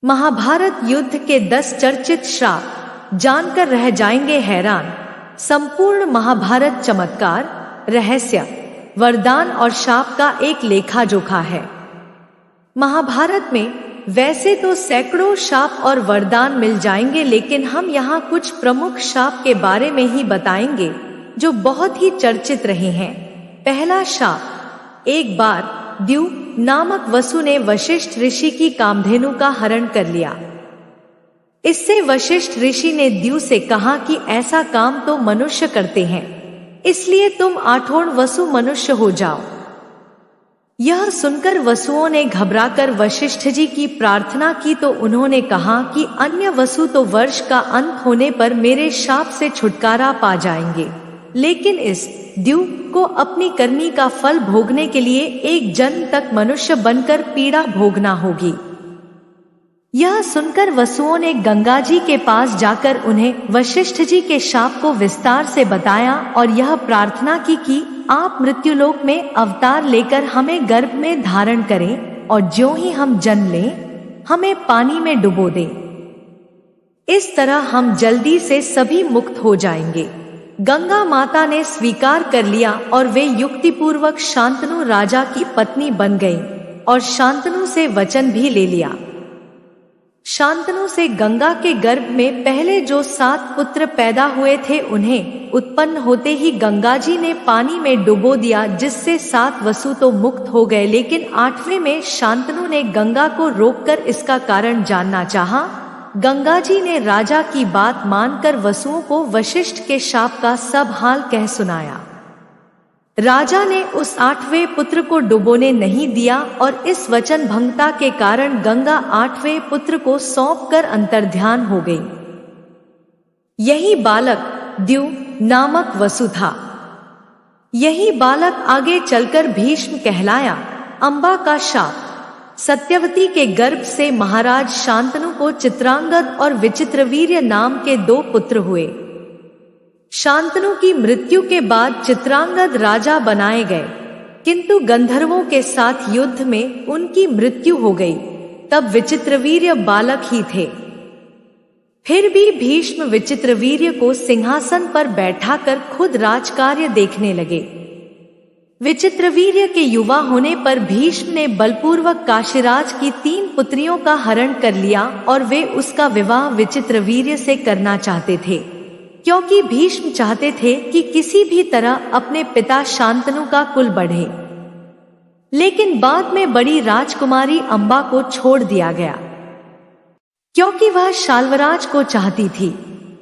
महाभारत युद्ध के 10 चर्चित श्राप जानकर रह जाएंगे हैरान। संपूर्ण महाभारत चमत्कार, रहस्य, वरदान और शाप का एक लेखा जोखा है। महाभारत में वैसे तो सैकड़ों शाप और वरदान मिल जाएंगे, लेकिन हम यहाँ कुछ प्रमुख शाप के बारे में ही बताएंगे जो बहुत ही चर्चित रहे हैं। पहला शाप। एक बार द्यू नामक वसु ने वशिष्ठ ऋषि की कामधेनु का हरण कर लिया। इससे वशिष्ठ ऋषि ने द्यू से कहा कि ऐसा काम तो मनुष्य करते हैं, इसलिए तुम आठों वसु मनुष्य हो जाओ। यह सुनकर वसुओं ने घबराकर वशिष्ठ जी की प्रार्थना की तो उन्होंने कहा कि अन्य वसु तो वर्ष का अंत होने पर मेरे शाप से छुटकारा पा जाएंगे, लेकिन इस द्यू को अपनी करनी का फल भोगने के लिए एक जन्म तक मनुष्य बनकर पीड़ा भोगना होगी। यह सुनकर वसुओं ने गंगा जी के पास जाकर उन्हें वशिष्ठ जी के शाप को विस्तार से बताया और यह प्रार्थना की कि आप मृत्युलोक में अवतार लेकर हमें गर्भ में धारण करें और ज्यों ही हम जन्म लें हमें पानी में डुबो दें। इस तरह हम जल्दी से सभी मुक्त हो जाएंगे। गंगा माता ने स्वीकार कर लिया और वे युक्तिपूर्वक शांतनु राजा की पत्नी बन गई और शांतनु से वचन भी ले लिया। शांतनु से गंगा के गर्भ में पहले जो 7 पुत्र पैदा हुए थे उन्हें उत्पन्न होते ही गंगा जी ने पानी में डुबो दिया, जिससे 7 वसु तो मुक्त हो गए, लेकिन 8वें में शांतनु ने गंगा को रोककर इसका कारण जानना चाहा। गंगा जी ने राजा की बात मानकर वसुओं को वशिष्ठ के शाप का सब हाल कह सुनाया। राजा ने उस 8वें पुत्र को डुबोने नहीं दिया और इस वचन भंगता के कारण गंगा 8वें पुत्र को सौंपकर अंतर्ध्यान हो गई। यही बालक द्यू नामक वसु था। यही बालक आगे चलकर भीष्म कहलाया। अंबा का शाप। सत्यवती के गर्भ से महाराज शांतनु को चित्रांगद और विचित्रवीर्य नाम के 2 पुत्र हुए। शांतनु की मृत्यु के बाद चित्रांगद राजा बनाए गए, किंतु गंधर्वों के साथ युद्ध में उनकी मृत्यु हो गई। तब विचित्रवीर्य बालक ही थे। फिर भी भीष्म विचित्रवीर्य को सिंहासन पर बैठाकर खुद राजकार्य देखने लगे। विचित्रवीर्य के युवा होने पर भीष्म ने बलपूर्वक काशीराज की 3 पुत्रियों का हरण कर लिया और वे उसका विवाह विचित्रवीर्य से करना चाहते थे, क्योंकि भीष्म चाहते थे कि किसी भी तरह अपने पिता शांतनु का कुल बढ़े। लेकिन बाद में बड़ी राजकुमारी अंबा को छोड़ दिया गया, क्योंकि वह शाल्वराज को चाहती थी।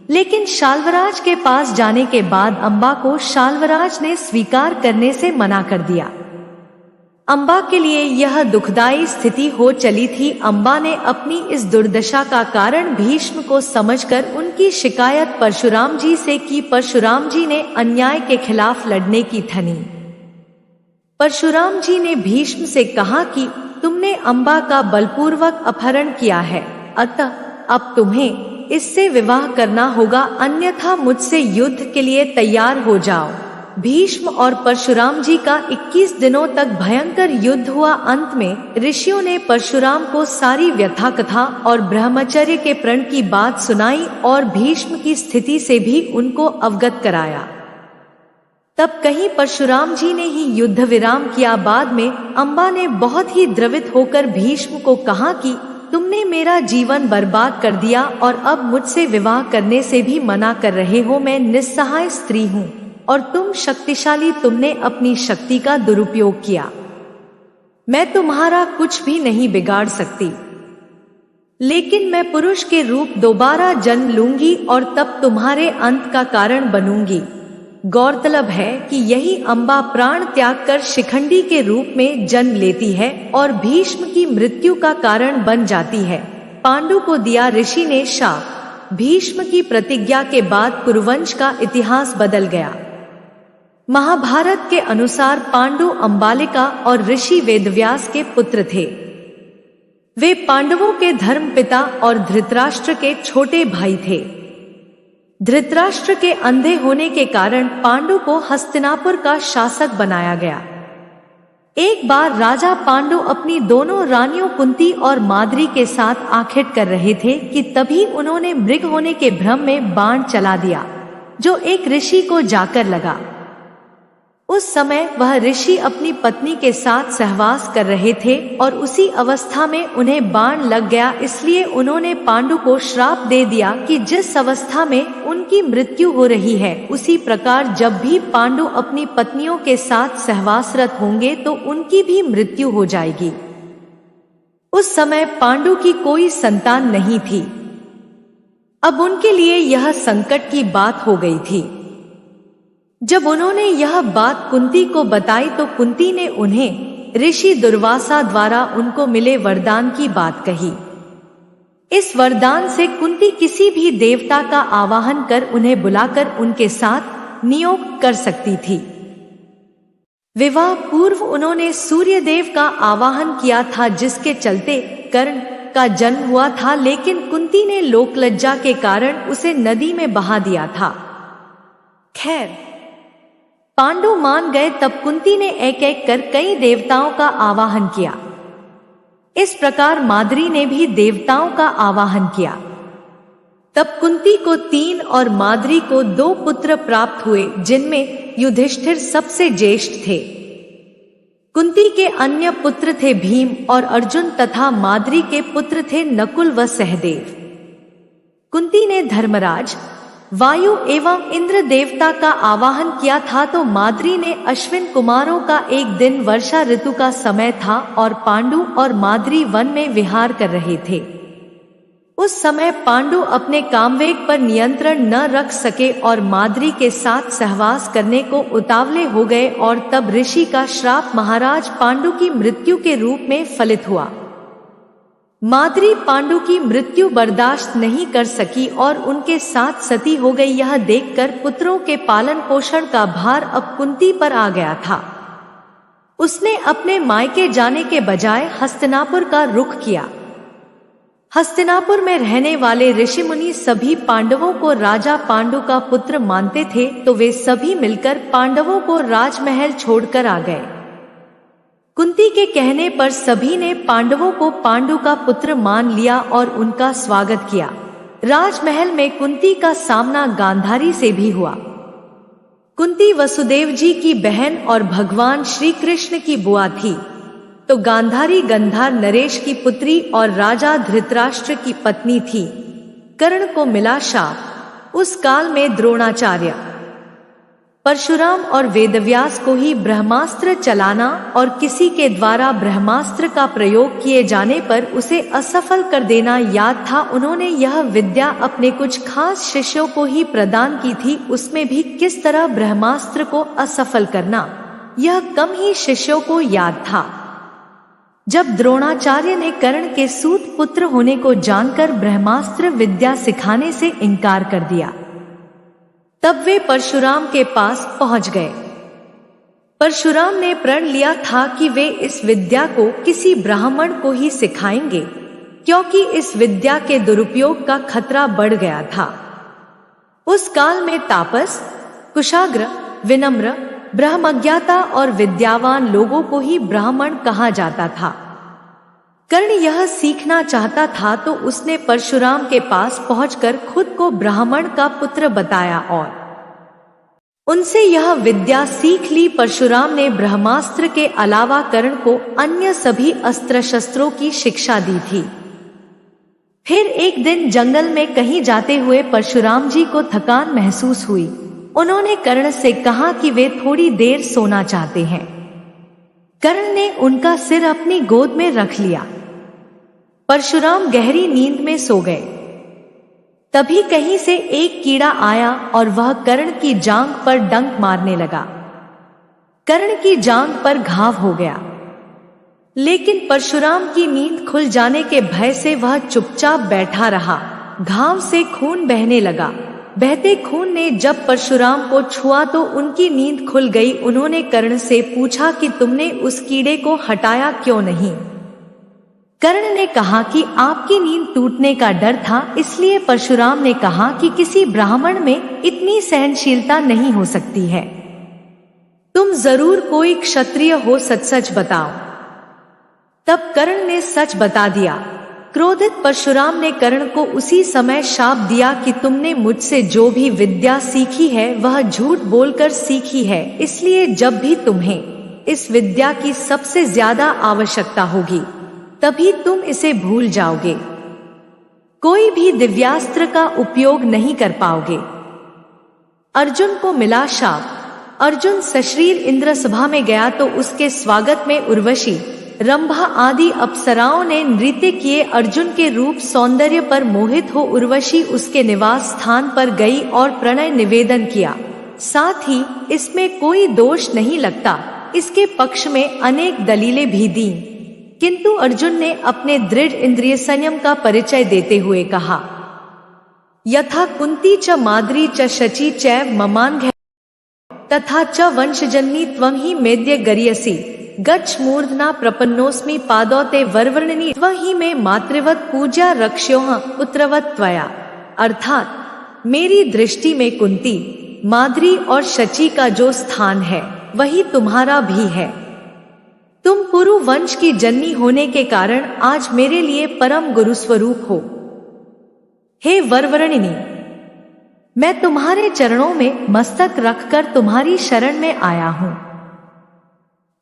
लेकिन शाल्वराज के पास जाने के बाद अंबा को शाल्वराज ने स्वीकार करने से मना कर दिया। अंबा के लिए यह दुखदायी स्थिति हो चली थी। अंबा ने अपनी इस दुर्दशा का कारण भीष्म को समझकर उनकी शिकायत परशुराम जी से की। परशुराम जी ने अन्याय के खिलाफ लड़ने की ठानी। परशुराम जी ने भीष्म से कहा कि तुमने अंबा का बलपूर्वक अपहरण किया है, अतः अब तुम्हें इससे विवाह करना होगा, अन्यथा मुझसे युद्ध के लिए तैयार हो जाओ। भीष्म और परशुराम जी का 21 दिनों तक भयंकर युद्ध हुआ। अंत में ऋषियों ने परशुराम को सारी व्यथा कथा और ब्रह्मचर्य के प्रण की बात सुनाई और भीष्म की स्थिति से भी उनको अवगत कराया। तब कहीं परशुराम जी ने ही युद्ध विराम किया। बाद में अंबा ने बहुत ही द्रवित होकर भीष्म को कहा कि तुमने मेरा जीवन बर्बाद कर दिया और अब मुझसे विवाह करने से भी मना कर रहे हो। मैं निस्सहाय स्त्री हूँ और तुम शक्तिशाली, तुमने अपनी शक्ति का दुरुपयोग किया। मैं तुम्हारा कुछ भी नहीं बिगाड़ सकती, लेकिन मैं पुरुष के रूप दोबारा जन्म लूंगी और तब तुम्हारे अंत का कारण बनूंगी। गौरतलब है कि यही अंबा प्राण त्याग कर शिखंडी के रूप में जन्म लेती है और भीष्म की मृत्यु का कारण बन जाती है। पांडु को दिया ऋषि ने शाप। भीष्म की प्रतिज्ञा के बाद कुरुवंश का इतिहास बदल गया। महाभारत के अनुसार पांडु अंबालिका और ऋषि वेदव्यास के पुत्र थे। वे पांडवों के धर्मपिता और धृतराष्ट्र के छोटे भाई थे। धृतराष्ट्र के अंधे होने के कारण पांडु को हस्तिनापुर का शासक बनाया गया। एक बार राजा पांडु अपनी दोनों रानियों कुंती और माद्री के साथ आखेट कर रहे थे कि तभी उन्होंने मृग होने के भ्रम में बाण चला दिया, जो एक ऋषि को जाकर लगा। उस समय वह ऋषि अपनी पत्नी के साथ सहवास कर रहे थे और उसी अवस्था में उन्हें बाण लग गया, इसलिए उन्होंने पांडु को श्राप दे दिया कि जिस अवस्था में उनकी मृत्यु हो रही है, उसी प्रकार जब भी पांडु अपनी पत्नियों के साथ सहवासरत होंगे तो उनकी भी मृत्यु हो जाएगी। उस समय पांडु की कोई संतान नहीं थी। अब उनके लिए यह संकट की बात हो गई थी। जब उन्होंने यह बात कुंती को बताई तो कुंती ने उन्हें ऋषि दुर्वासा द्वारा उनको मिले वरदान की बात कही। इस वरदान से कुंती किसी भी देवता का आवाहन कर उन्हें बुलाकर उनके साथ नियोग कर सकती थी। विवाह पूर्व उन्होंने सूर्यदेव का आवाहन किया था, जिसके चलते कर्ण का जन्म हुआ था, लेकिन कुंती ने लोकलज्जा के कारण उसे नदी में बहा दिया था। खैर, पांडु मान गए। तब कुंती ने एक एक कर कई देवताओं का आवाहन किया। इस प्रकार माद्री ने भी देवताओं का आवाहन किया। तब कुंती को 3 और माद्री को 2 पुत्र प्राप्त हुए, जिनमें युधिष्ठिर सबसे ज्येष्ठ थे। कुंती के अन्य पुत्र थे भीम और अर्जुन तथा माद्री के पुत्र थे नकुल व सहदेव। कुंती ने धर्मराज, वायु एवं इंद्र देवता का आवाहन किया था, तो माद्री ने अश्विन कुमारों का एक दिन वर्षा ऋतु का समय था और पांडु और माद्री वन में विहार कर रहे थे। उस समय पांडु अपने कामवेग पर नियंत्रण न रख सके और माद्री के साथ सहवास करने को उतावले हो गए और तब ऋषि का श्राप महाराज पांडु की मृत्यु के रूप में फलित हुआ। माद्री पांडु की मृत्यु बर्दाश्त नहीं कर सकी और उनके साथ सती हो गई। यह देखकर पुत्रों के पालन पोषण का भार अब कुंती पर आ गया था। उसने अपने मायके जाने के बजाय हस्तिनापुर का रुख किया। हस्तिनापुर में रहने वाले ऋषि मुनि सभी पांडवों को राजा पांडु का पुत्र मानते थे, तो वे सभी मिलकर पांडवों को राजमहल छोड़कर आ गए। कुंती के कहने पर सभी ने पांडवों को पांडु का पुत्र मान लिया और उनका स्वागत किया। राजमहल में कुंती का सामना गांधारी से भी हुआ। कुंती वसुदेव जी की बहन और भगवान श्री कृष्ण की बुआ थी, तो गांधारी गंधार नरेश की पुत्री और राजा धृतराष्ट्र की पत्नी थी। कर्ण को मिला शाप। उस काल में द्रोणाचार्य, परशुराम और वेदव्यास को ही ब्रह्मास्त्र चलाना और किसी के द्वारा ब्रह्मास्त्र का प्रयोग किए जाने पर उसे असफल कर देना याद था। उन्होंने यह विद्या अपने कुछ खास शिष्यों को ही प्रदान की थी। उसमें भी किस तरह ब्रह्मास्त्र को असफल करना, यह कम ही शिष्यों को याद था। जब द्रोणाचार्य ने कर्ण के सूत पुत्र होने को जानकर ब्रह्मास्त्र विद्या सिखाने से इनकार कर दिया, तब वे परशुराम के पास पहुंच गए। परशुराम ने प्रण लिया था कि वे इस विद्या को किसी ब्राह्मण को ही सिखाएंगे, क्योंकि इस विद्या के दुरुपयोग का खतरा बढ़ गया था। उस काल में तापस, कुशाग्र, विनम्र, ब्रह्मज्ञाता और विद्यावान लोगों को ही ब्राह्मण कहा जाता था। कर्ण यह सीखना चाहता था, तो उसने परशुराम के पास पहुंचकर खुद को ब्राह्मण का पुत्र बताया और उनसे यह विद्या सीख ली। परशुराम ने ब्रह्मास्त्र के अलावा कर्ण को अन्य सभी अस्त्र शस्त्रों की शिक्षा दी थी। फिर एक दिन जंगल में कहीं जाते हुए परशुराम जी को थकान महसूस हुई। उन्होंने कर्ण से कहा कि वे थोड़ी देर सोना चाहते हैं। कर्ण ने उनका सिर अपनी गोद में रख लिया। परशुराम गहरी नींद में सो गए। तभी कहीं से एक कीड़ा आया और वह कर्ण की जांघ पर डंक मारने लगा। कर्ण की जांघ पर घाव हो गया, लेकिन परशुराम की नींद खुल जाने के भय से वह चुपचाप बैठा रहा। घाव से खून बहने लगा। बहते खून ने जब परशुराम को छुआ तो उनकी नींद खुल गई। उन्होंने कर्ण से पूछा कि तुमने उस कीड़े को हटाया क्यों नहीं? कर्ण ने कहा कि आपकी नींद टूटने का डर था, इसलिए परशुराम ने कहा कि किसी ब्राह्मण में इतनी सहनशीलता नहीं हो सकती है। तुम जरूर कोई क्षत्रिय हो, सच सच बताओ। तब कर्ण ने सच बता दिया। क्रोधित परशुराम ने कर्ण को उसी समय शाप दिया कि तुमने मुझसे जो भी विद्या सीखी है वह झूठ बोलकर सीखी है, इसलिए जब भी तुम्हें इस विद्या की सबसे ज्यादा आवश्यकता होगी तभी तुम इसे भूल जाओगे, कोई भी दिव्यास्त्र का उपयोग नहीं कर पाओगे। अर्जुन को मिला शाप। अर्जुन सशरीर इंद्र सभा में गया तो उसके स्वागत में उर्वशी, रंभा आदि अप्सराओं ने नृत्य किए। अर्जुन के रूप सौंदर्य पर मोहित हो उर्वशी उसके निवास स्थान पर गई और प्रणय निवेदन किया। साथ ही इसमें कोई दोष नहीं लगता, इसके पक्ष में अनेक दलीलें भी दी, किंतु अर्जुन ने अपने दृढ़ इंद्रिय संयम का परिचय देते हुए कहा, यथा कुंती च माद्री च शची चैव ममान्घ तथा च वंशजन्नी त्वं ही मेद्य गरियसी गच्छ मूर्धना प्रपन्नोस्मि पादौते वरवर्णिनी त्वं ही में मातृवत पूजा रक्ष्योह पुत्रवत त्वया। अर्थात मेरी दृष्टि में कुंती, माद्री और शची का जो स्थान है वही तुम्हारा भी है। तुम पुरु वंश की जन्नी होने के कारण आज मेरे लिए परम गुरु स्वरूप हो। हे वरवर्णिनी, मैं तुम्हारे चरणों में मस्तक रखकर तुम्हारी शरण में आया हूं,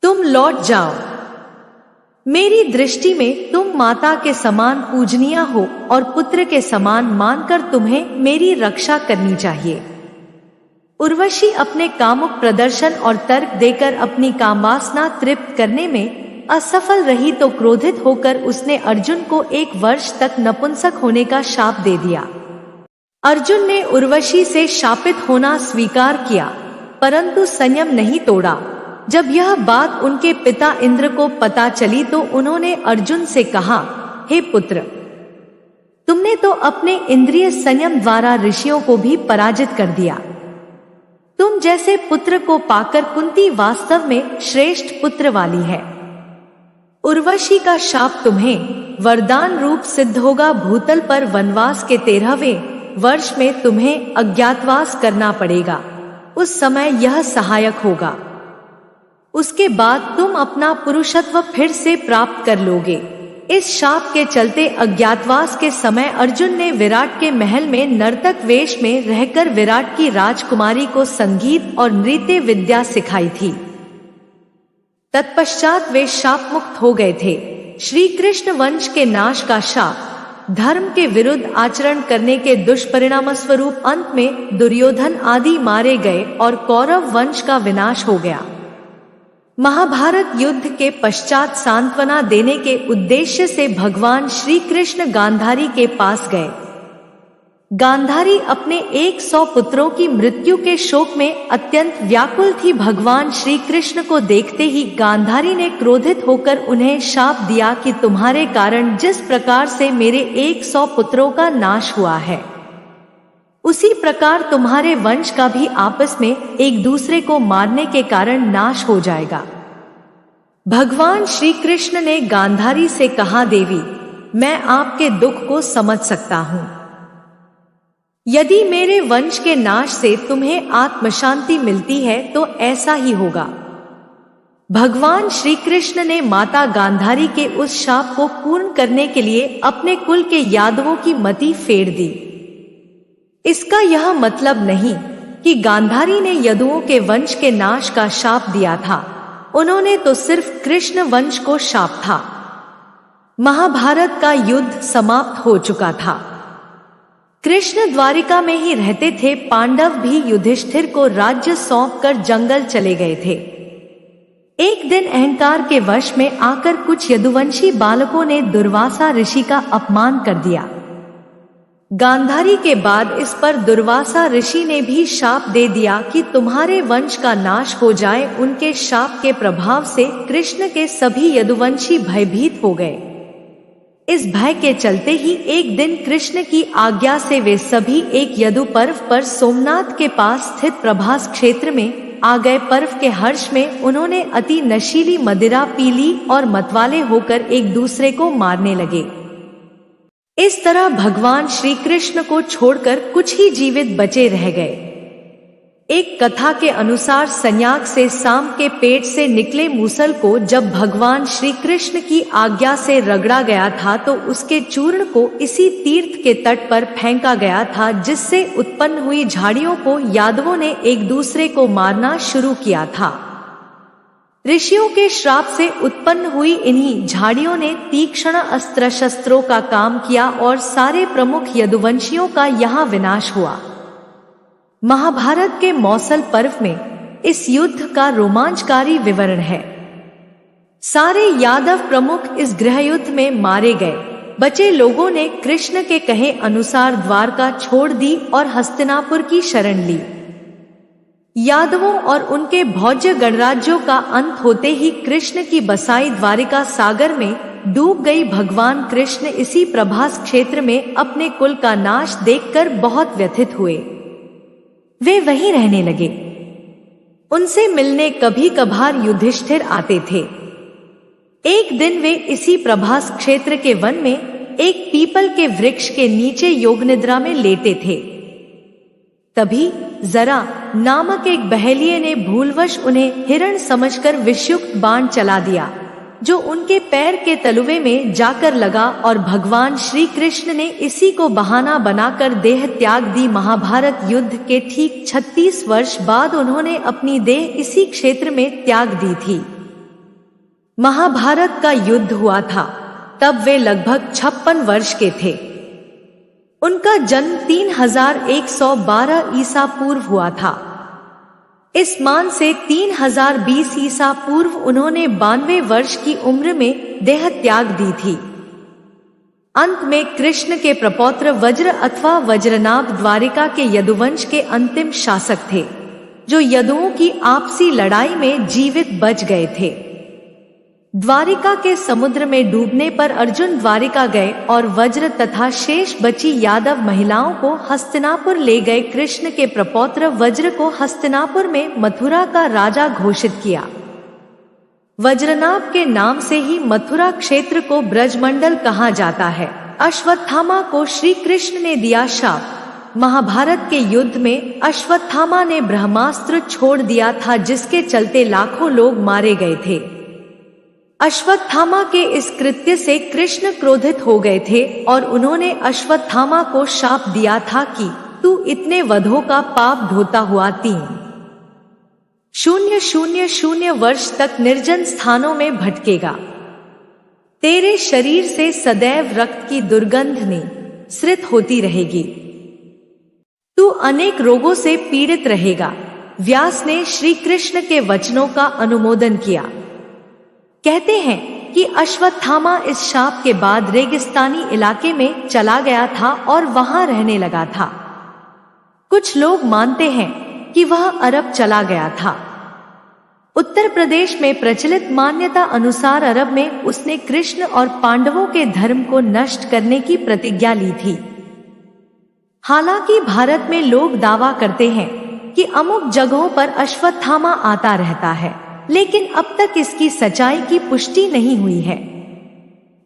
तुम लौट जाओ। मेरी दृष्टि में तुम माता के समान पूजनीय हो और पुत्र के समान मानकर तुम्हें मेरी रक्षा करनी चाहिए। उर्वशी अपने कामुक प्रदर्शन और तर्क देकर अपनी कामवासना तृप्त करने में असफल रही तो क्रोधित होकर उसने अर्जुन को 1 वर्ष तक नपुंसक होने का शाप दे दिया। अर्जुन ने उर्वशी से शापित होना स्वीकार किया, परंतु संयम नहीं तोड़ा। जब यह बात उनके पिता इंद्र को पता चली तो उन्होंने अर्जुन से कहा, हे पुत्र, तुमने तो अपने इंद्रिय संयम द्वारा ऋषियों को भी पराजित कर दिया। तुम जैसे पुत्र को पाकर कुंती वास्तव में श्रेष्ठ पुत्र वाली है। उर्वशी का शाप तुम्हें वरदान रूप सिद्ध होगा। भूतल पर वनवास के 13वें वर्ष में तुम्हें अज्ञातवास करना पड़ेगा, उस समय यह सहायक होगा। उसके बाद तुम अपना पुरुषत्व फिर से प्राप्त कर लोगे। इस शाप के चलते अज्ञातवास के समय अर्जुन ने विराट के महल में नर्तक वेश में रहकर विराट की राजकुमारी को संगीत और नृत्य विद्या सिखाई थी। तत्पश्चात वे शाप मुक्त हो गए थे। श्री कृष्ण वंश के नाश का शाप धर्म के विरुद्ध आचरण करने के दुष्परिणाम स्वरूप अंत में दुर्योधन आदि मारे गए और कौरव वंश का विनाश हो गया। महाभारत युद्ध के पश्चात सांत्वना देने के उद्देश्य से भगवान श्री कृष्ण गांधारी के पास गए। गांधारी अपने 100 पुत्रों की मृत्यु के शोक में अत्यंत व्याकुल थी। भगवान श्री कृष्ण को देखते ही गांधारी ने क्रोधित होकर उन्हें शाप दिया कि तुम्हारे कारण जिस प्रकार से मेरे 100 पुत्रों का नाश हुआ है, उसी प्रकार तुम्हारे वंश का भी आपस में एक दूसरे को मारने के कारण नाश हो जाएगा। भगवान श्री कृष्ण ने गांधारी से कहा, देवी, मैं आपके दुख को समझ सकता हूँ। यदि मेरे वंश के नाश से तुम्हें आत्मशांति मिलती है तो ऐसा ही होगा। भगवान श्री कृष्ण ने माता गांधारी के उस शाप को पूर्ण करने के लिए अपने कुल के यादवों की मति फेर दी। इसका यह मतलब नहीं कि गांधारी ने यदुओं के वंश के नाश का शाप दिया था, उन्होंने तो सिर्फ कृष्ण वंश को शाप था। महाभारत का युद्ध समाप्त हो चुका था। कृष्ण द्वारिका में ही रहते थे। पांडव भी युधिष्ठिर को राज्य सौंपकर जंगल चले गए थे। एक दिन अहंकार के वश में आकर कुछ यदुवंशी बालकों ने दुर्वासा ऋषि का अपमान कर दिया। गांधारी के बाद इस पर दुर्वासा ऋषि ने भी शाप दे दिया कि तुम्हारे वंश का नाश हो जाए। उनके शाप के प्रभाव से कृष्ण के सभी यदुवंशी भयभीत हो गए। इस भय के चलते ही एक दिन कृष्ण की आज्ञा से वे सभी एक यदु पर्व पर सोमनाथ के पास स्थित प्रभास क्षेत्र में आ गए। पर्व के हर्ष में उन्होंने अति नशीली मदिरा पी ली और मतवाले होकर एक दूसरे को मारने लगे। इस तरह भगवान श्री कृष्ण को छोड़कर कुछ ही जीवित बचे रह गए। एक कथा के अनुसार संयाग से सांप के पेट से निकले मूसल को जब भगवान श्री कृष्ण की आज्ञा से रगड़ा गया था तो उसके चूर्ण को इसी तीर्थ के तट पर फेंका गया था, जिससे उत्पन्न हुई झाड़ियों को यादवों ने एक दूसरे को मारना शुरू किया था। ऋषियों के श्राप से उत्पन्न हुई इन्हीं झाड़ियों ने तीक्ष्ण अस्त्र शस्त्रों का काम किया और सारे प्रमुख यदुवंशियों का यहाँ विनाश हुआ। महाभारत के मौसल पर्व में इस युद्ध का रोमांचकारी विवरण है। सारे यादव प्रमुख इस गृहयुद्ध में मारे गए। बचे लोगों ने कृष्ण के कहे अनुसार द्वारका छोड़ दी और हस्तिनापुर की शरण ली। यादवों और उनके भोज्य गणराज्यों का अंत होते ही कृष्ण की बसाई द्वारिका सागर में डूब गई। भगवान कृष्ण इसी प्रभास क्षेत्र में अपने कुल का नाश देखकर बहुत व्यथित हुए। वे वहीं रहने लगे। उनसे मिलने कभी कभार युधिष्ठिर आते थे। एक दिन वे इसी प्रभास क्षेत्र के वन में एक पीपल के वृक्ष के नीचे योग निद्रा में लेटे थे। तभी जरा नामक एक बहेलिये ने भूलवश उन्हें हिरण समझकर विषयुक्त बाण चला दिया, जो उनके पैर के तलुवे में जाकर लगा और भगवान श्री कृष्ण ने इसी को बहाना बनाकर देह त्याग दी। महाभारत युद्ध के ठीक 36 वर्ष बाद उन्होंने अपनी देह इसी क्षेत्र में त्याग दी थी। महाभारत का युद्ध हुआ था तब वे लगभग 56 वर्ष के थे। उनका जन्म 3112 ईसा पूर्व हुआ था। इस मान से 3020 ईसा पूर्व उन्होंने 92 वर्ष की उम्र में देह त्याग दी थी। अंत में कृष्ण के प्रपौत्र वज्र अथवा वज्रनाभ द्वारिका के यदुवंश के अंतिम शासक थे, जो यदुओं की आपसी लड़ाई में जीवित बच गए थे। द्वारिका के समुद्र में डूबने पर अर्जुन द्वारिका गए और वज्र तथा शेष बची यादव महिलाओं को हस्तिनापुर ले गए। कृष्ण के प्रपौत्र वज्र को हस्तिनापुर में मथुरा का राजा घोषित किया। वज्रनाभ के नाम से ही मथुरा क्षेत्र को ब्रजमंडल कहा जाता है। अश्वत्थामा को श्री कृष्ण ने दिया शाप। महाभारत के युद्ध में अश्वत्थामा ने ब्रह्मास्त्र छोड़ दिया था, जिसके चलते लाखों लोग मारे गए थे। अश्वत्थामा के इस कृत्य से कृष्ण क्रोधित हो गए थे और उन्होंने अश्वत्थामा को शाप दिया था कि तू इतने वधों का पाप ढोता हुआ 3,000 वर्ष तक निर्जन स्थानों में भटकेगा। तेरे शरीर से सदैव रक्त की दुर्गंध निःसृत होती रहेगी। तू अनेक रोगों से पीड़ित रहेगा। व्यास ने श्री कृष्ण के वचनों का अनुमोदन किया। कहते हैं कि अश्वत्थामा इस शाप के बाद रेगिस्तानी इलाके में चला गया था और वहां रहने लगा था। कुछ लोग मानते हैं कि वह अरब चला गया था। उत्तर प्रदेश में प्रचलित मान्यता अनुसार अरब में उसने कृष्ण और पांडवों के धर्म को नष्ट करने की प्रतिज्ञा ली थी। हालांकि भारत में लोग दावा करते हैं कि अमुक जगहों पर अश्वत्थामा आता रहता है, लेकिन अब तक इसकी सच्चाई की पुष्टि नहीं हुई है।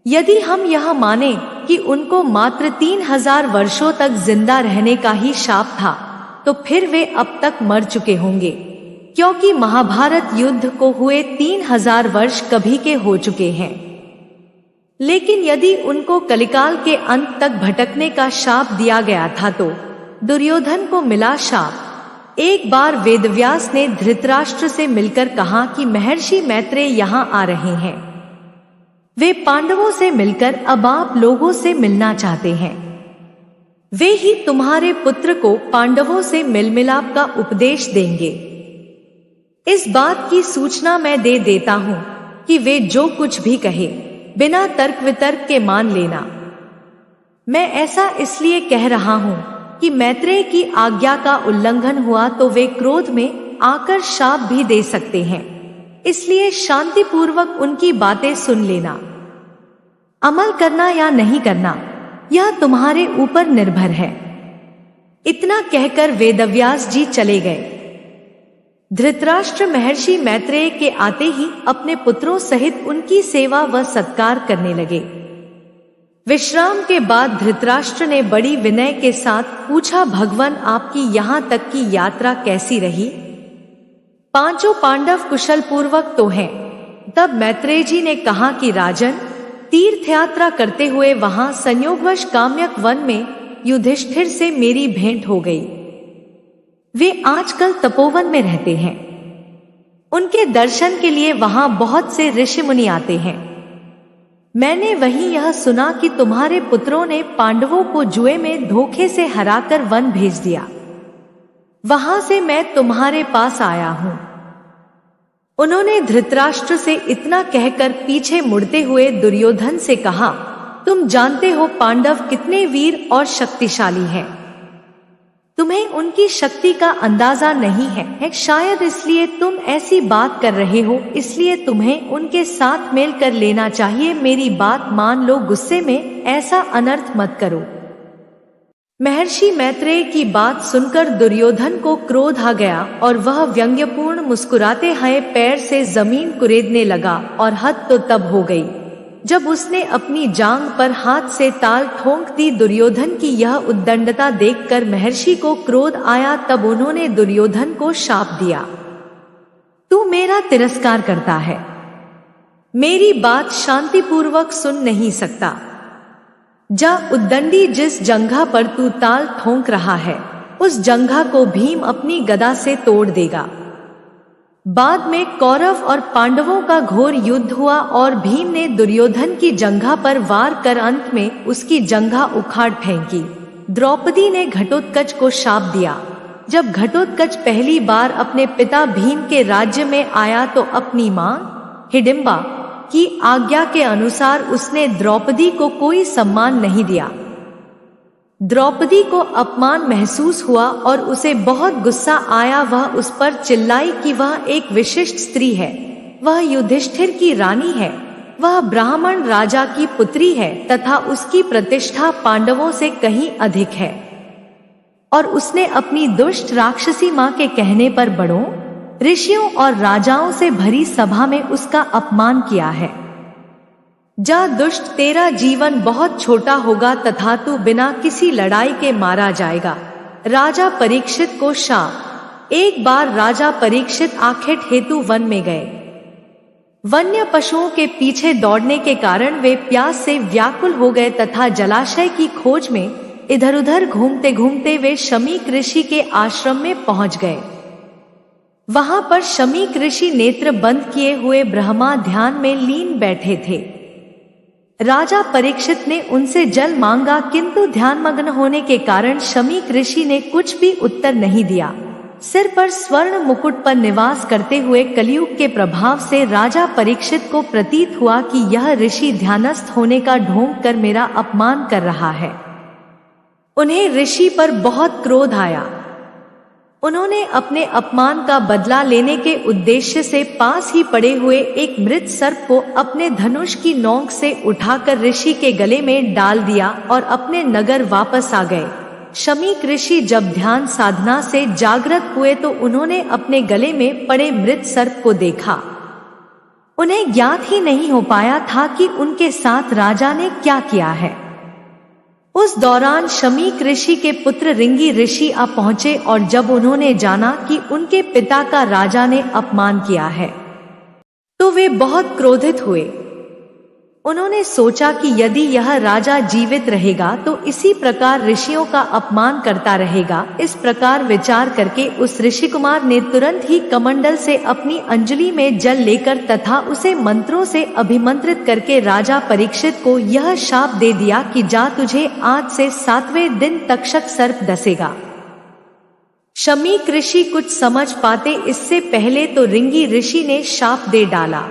यदि हम यह माने कि उनको मात्र 3000 वर्षों तक जिंदा रहने का ही शाप था, तो फिर वे अब तक मर चुके होंगे, क्योंकि महाभारत युद्ध को हुए 3000 वर्ष कभी के हो चुके हैं। लेकिन यदि उनको कलिकाल के अंत तक भटकने का शाप दिया गया था, तो दुर्योधन को मिला शाप। एक बार वेदव्यास ने धृतराष्ट्र से मिलकर कहा कि महर्षि मैत्रेय यहाँ आ रहे हैं। वे पांडवों से मिलकर अब आप लोगों से मिलना चाहते हैं। वे ही तुम्हारे पुत्र को पांडवों से मिल मिलाप का उपदेश देंगे। इस बात की सूचना मैं दे देता हूँ कि वे जो कुछ भी कहे बिना तर्क वितर्क के मान लेना। मैं ऐसा इसलिए कह रहा हूँ कि मैत्रेय की आज्ञा का उल्लंघन हुआ तो वे क्रोध में आकर शाप भी दे सकते हैं, इसलिए शांतिपूर्वक उनकी बातें सुन लेना। अमल करना या नहीं करना यह तुम्हारे ऊपर निर्भर है। इतना कहकर वेदव्यास जी चले गए। धृतराष्ट्र महर्षि मैत्रेय के आते ही अपने पुत्रों सहित उनकी सेवा व सत्कार करने लगे। विश्राम के बाद धृतराष्ट्र ने बड़ी विनय के साथ पूछा, भगवान आपकी यहाँ तक की यात्रा कैसी रही? पांचों पांडव कुशल पूर्वक तो हैं। तब मैत्रेय जी ने कहा कि राजन, तीर्थ यात्रा करते हुए वहां संयोगवश काम्यक वन में युधिष्ठिर से मेरी भेंट हो गई। वे आजकल तपोवन में रहते हैं। उनके दर्शन के लिए वहां बहुत से ऋषि मुनि आते हैं। मैंने वहीं यह सुना कि तुम्हारे पुत्रों ने पांडवों को जुए में धोखे से हराकर वन भेज दिया। वहां से मैं तुम्हारे पास आया हूं। उन्होंने धृतराष्ट्र से इतना कहकर पीछे मुड़ते हुए दुर्योधन से कहा, तुम जानते हो पांडव कितने वीर और शक्तिशाली हैं। तुम्हें उनकी शक्ति का अंदाजा नहीं है, शायद इसलिए तुम ऐसी बात कर रहे हो, इसलिए तुम्हें उनके साथ मेल कर लेना चाहिए। मेरी बात मान लो, गुस्से में ऐसा अनर्थ मत करो। महर्षि मैत्रेय की बात सुनकर दुर्योधन को क्रोध आ गया और वह व्यंग्यपूर्ण मुस्कुराते हुए पैर से जमीन कुरेदने लगा और हद तो तब हो गई जब उसने अपनी जांघ पर हाथ से ताल ठोंक दी। दुर्योधन की यह उद्दंडता देखकर महर्षि को क्रोध आया। तब उन्होंने दुर्योधन को शाप दिया, तू मेरा तिरस्कार करता है, मेरी बात शांतिपूर्वक सुन नहीं सकता। जा उद्दंडी, जिस जंघा पर तू ताल ठोंक रहा है उस जंघा को भीम अपनी गदा से तोड़ देगा। बाद में कौरव और पांडवों का घोर युद्ध हुआ और भीम ने दुर्योधन की जंघा पर वार कर अंत में उसकी जंघा उखाड़ फेंकी। द्रौपदी ने घटोत्कच को शाप दिया। जब घटोत्कच पहली बार अपने पिता भीम के राज्य में आया तो अपनी मां हिडिंबा की आज्ञा के अनुसार उसने द्रौपदी को कोई सम्मान नहीं दिया। द्रौपदी को अपमान महसूस हुआ और उसे बहुत गुस्सा आया। वह उस पर चिल्लाई कि वह एक विशिष्ट स्त्री है, वह युधिष्ठिर की रानी है, वह ब्राह्मण राजा की पुत्री है तथा उसकी प्रतिष्ठा पांडवों से कहीं अधिक है। और उसने अपनी दुष्ट राक्षसी मां के कहने पर बड़ों, ऋषियों और राजाओं से भरी सभा में उसका अपमान किया है। जा दुष्ट, तेरा जीवन बहुत छोटा होगा तथा तू बिना किसी लड़ाई के मारा जाएगा। राजा परीक्षित को शाप। एक बार राजा परीक्षित आखेट हेतु वन में गए। वन्य पशुओं के पीछे दौड़ने के कारण वे प्यास से व्याकुल हो गए तथा जलाशय की खोज में इधर उधर घूमते घूमते वे शमीक ऋषि के आश्रम में पहुंच गए। वहां पर शमीक ऋषि नेत्र बंद किए हुए ब्रह्मा ध्यान में लीन बैठे थे। राजा परीक्षित ने उनसे जल मांगा, किंतु ध्यानमग्न होने के कारण शमीक ऋषि ने कुछ भी उत्तर नहीं दिया। सिर पर स्वर्ण मुकुट पर निवास करते हुए कलयुग के प्रभाव से राजा परीक्षित को प्रतीत हुआ कि यह ऋषि ध्यानस्थ होने का ढोंग कर मेरा अपमान कर रहा है। उन्हें ऋषि पर बहुत क्रोध आया। उन्होंने अपने अपमान का बदला लेने के उद्देश्य से पास ही पड़े हुए एक मृत सर्प को अपने धनुष की नोक से उठाकर ऋषि के गले में डाल दिया और अपने नगर वापस आ गए। शमीक ऋषि जब ध्यान साधना से जागृत हुए तो उन्होंने अपने गले में पड़े मृत सर्प को देखा। उन्हें ज्ञात ही नहीं हो पाया था कि उनके साथ राजा ने क्या किया है। उस दौरान शमीक ऋषि के पुत्र रिंगी ऋषि आ पहुंचे और जब उन्होंने जाना कि उनके पिता का राजा ने अपमान किया है तो वे बहुत क्रोधित हुए। उन्होंने सोचा कि यदि यह राजा जीवित रहेगा तो इसी प्रकार ऋषियों का अपमान करता रहेगा। इस प्रकार विचार करके उस ऋषि कुमार ने तुरंत ही कमंडल से अपनी अंजलि में जल लेकर तथा उसे मंत्रों से अभिमंत्रित करके राजा परीक्षित को यह शाप दे दिया कि जा, तुझे आज से 7वें दिन तक्षक सर्प डसेगा। शमीक ऋषि कुछ समझ पाते इससे पहले तो रिंगी ऋषि ने शाप दे डाला।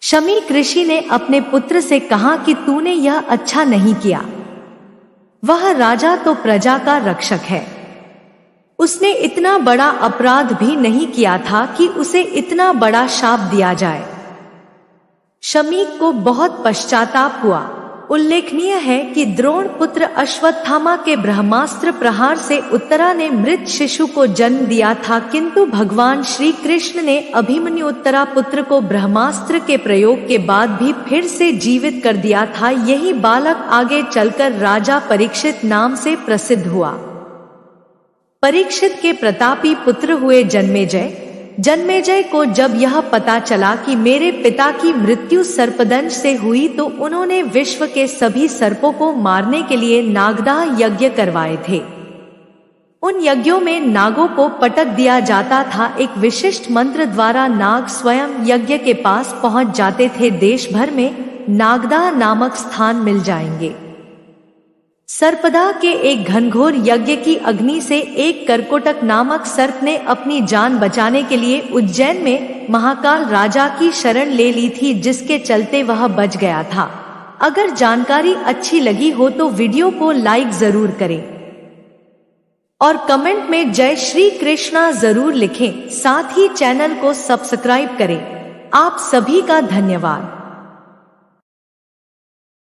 शमीक ऋषि ने अपने पुत्र से कहा कि तूने यह अच्छा नहीं किया। वह राजा तो प्रजा का रक्षक है, उसने इतना बड़ा अपराध भी नहीं किया था कि उसे इतना बड़ा शाप दिया जाए। शमीक को बहुत पश्चाताप हुआ। उल्लेखनीय है कि द्रोण पुत्र अश्वत्थामा के ब्रह्मास्त्र प्रहार से उत्तरा ने मृत शिशु को जन्म दिया था, किंतु भगवान श्री कृष्ण ने अभिमन्यु उत्तरा पुत्र को ब्रह्मास्त्र के प्रयोग के बाद भी फिर से जीवित कर दिया था। यही बालक आगे चलकर राजा परीक्षित नाम से प्रसिद्ध हुआ। परीक्षित के प्रतापी पुत्र हुए जन्मेजय। जन्मेजय को जब यह पता चला कि मेरे पिता की मृत्यु सर्पदंश से हुई तो उन्होंने विश्व के सभी सर्पों को मारने के लिए नागदाह यज्ञ करवाए थे। उन यज्ञों में नागों को पटक दिया जाता था। एक विशिष्ट मंत्र द्वारा नाग स्वयं यज्ञ के पास पहुंच जाते थे। देश भर में नागदाह नामक स्थान मिल जाएंगे। सर्पदाह के एक घनघोर यज्ञ की अग्नि से एक करकोटक नामक सर्प ने अपनी जान बचाने के लिए उज्जैन में महाकाल राजा की शरण ले ली थी, जिसके चलते वह बच गया था। अगर जानकारी अच्छी लगी हो तो वीडियो को लाइक जरूर करें और कमेंट में जय श्री कृष्णा जरूर लिखें। साथ ही चैनल को सब्सक्राइब करें। आप सभी का धन्यवाद।